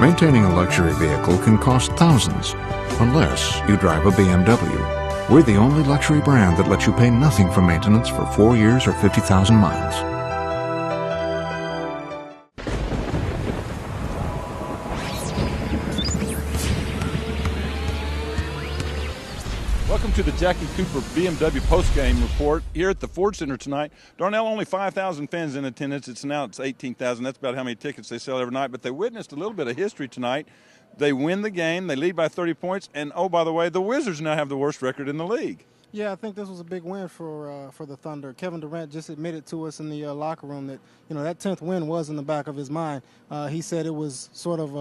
Maintaining a luxury vehicle can cost thousands, unless you drive a BMW. We're the only luxury brand that lets you pay nothing for maintenance for 4 years or 50,000 miles. Welcome to the Jackie Cooper BMW postgame report here at the Ford Center tonight. Darnell, only 5,000 fans in attendance. It's 18,000. That's about how many tickets they sell every night. But they witnessed a little bit of history tonight. They win the game. They lead by 30 points. And, oh, by the way, the Wizards now have the worst record in the league. Yeah, I think this was a big win for the Thunder. Kevin Durant just admitted to us in the locker room that, that 10th win was in the back of his mind. He said it was sort of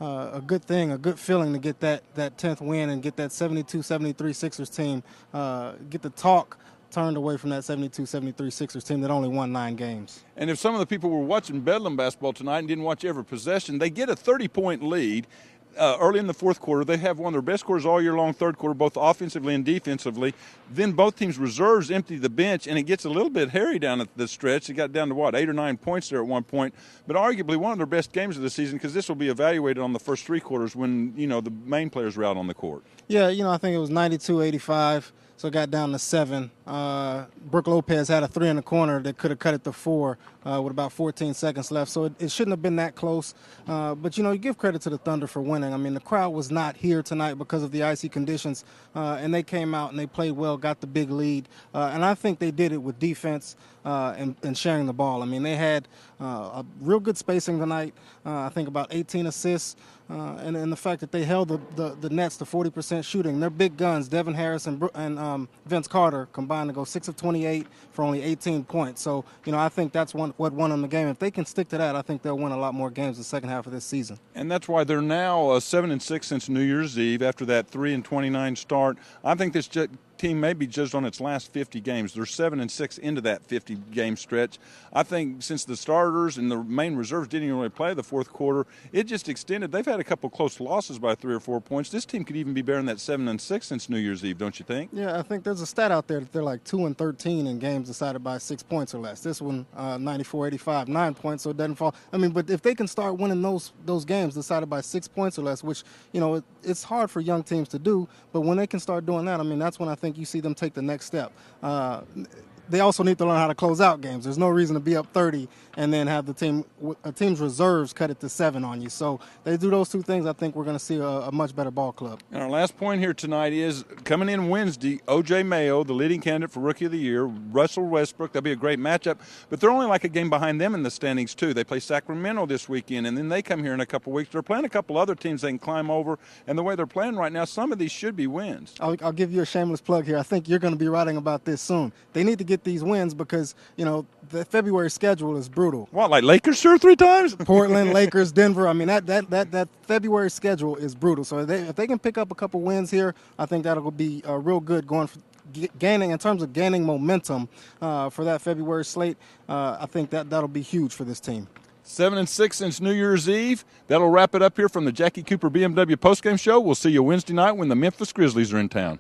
a good thing, a good feeling to get that 10th win and get that 72-73 Sixers team, get the talk turned away from that 72-73 Sixers team that only won 9 games. And if some of the people were watching Bedlam basketball tonight and didn't watch every possession, they get a 30-point lead. Early in the fourth quarter, they have one of their best quarters all year long, third quarter, both offensively and defensively. Then both teams' reserves empty the bench, and it gets a little bit hairy down at the stretch. It got down to, 8 or 9 points there at one point. But arguably one of their best games of the season, because this will be evaluated on the first 3 quarters when, the main players were out on the court. Yeah, I think it was 92-85. So it got down to 7. Brook Lopez had a 3 in the corner that could have cut it to 4 with about 14 seconds left. So it shouldn't have been that close. But, you give credit to the Thunder for winning. I mean, the crowd was not here tonight because of the icy conditions. And they came out and they played well, got the big lead. And I think they did it with defense and sharing the ball. I mean, they had a real good spacing tonight. I think about 18 assists. And the fact that they held the Nets to 40% shooting. They're big guns. Devin Harris and Vince Carter combined to go 6 of 28 for only 18 points. So, I think that's what won them the game. If they can stick to that, I think they'll win a lot more games the second half of this season. And that's why they're now 7-6 since New Year's Eve after that 3-29 start. I think this team may be judged on its last 50 games. They're 7-6 into that 50-game stretch. I think since the starters and the main reserves didn't even really play the fourth quarter, it just extended. They've had a couple close losses by 3 or 4 points. This team could even be better than that 7-6 since New Year's Eve, don't you think? Yeah, I think there's a stat out there that they're like 2-13 in games decided by 6 points or less. This one, 94-85, 9 points, so it doesn't fall. I mean, but if they can start winning those games decided by 6 points or less, which, it's hard for young teams to do, but when they can start doing that, I mean, that's when I think you see them take the next step. They also need to learn how to close out games. There's no reason to be up 30 and then have a team's reserves cut it to 7 on you. So they do those 2 things, I think we're going to see a much better ball club. And our last point here tonight is coming in Wednesday, O.J. Mayo, the leading candidate for Rookie of the Year, Russell Westbrook. That'll be a great matchup. But they're only like a game behind them in the standings, too. They play Sacramento this weekend, and then they come here in a couple weeks. They're playing a couple other teams they can climb over. And the way they're playing right now, some of these should be wins. I'll give you a shameless plug here. I think you're going to be writing about this soon. They need to get these wins because, the February schedule is brutal. What, like Lakers 2 or 3 times? Portland, Lakers, Denver. I mean, that February schedule is brutal. So if they can pick up a couple wins here, I think that'll be real good going for gaining momentum for that February slate. I think that'll be huge for this team. 7-6 since New Year's Eve. That'll wrap it up here from the Jackie Cooper BMW postgame show. We'll see you Wednesday night when the Memphis Grizzlies are in town.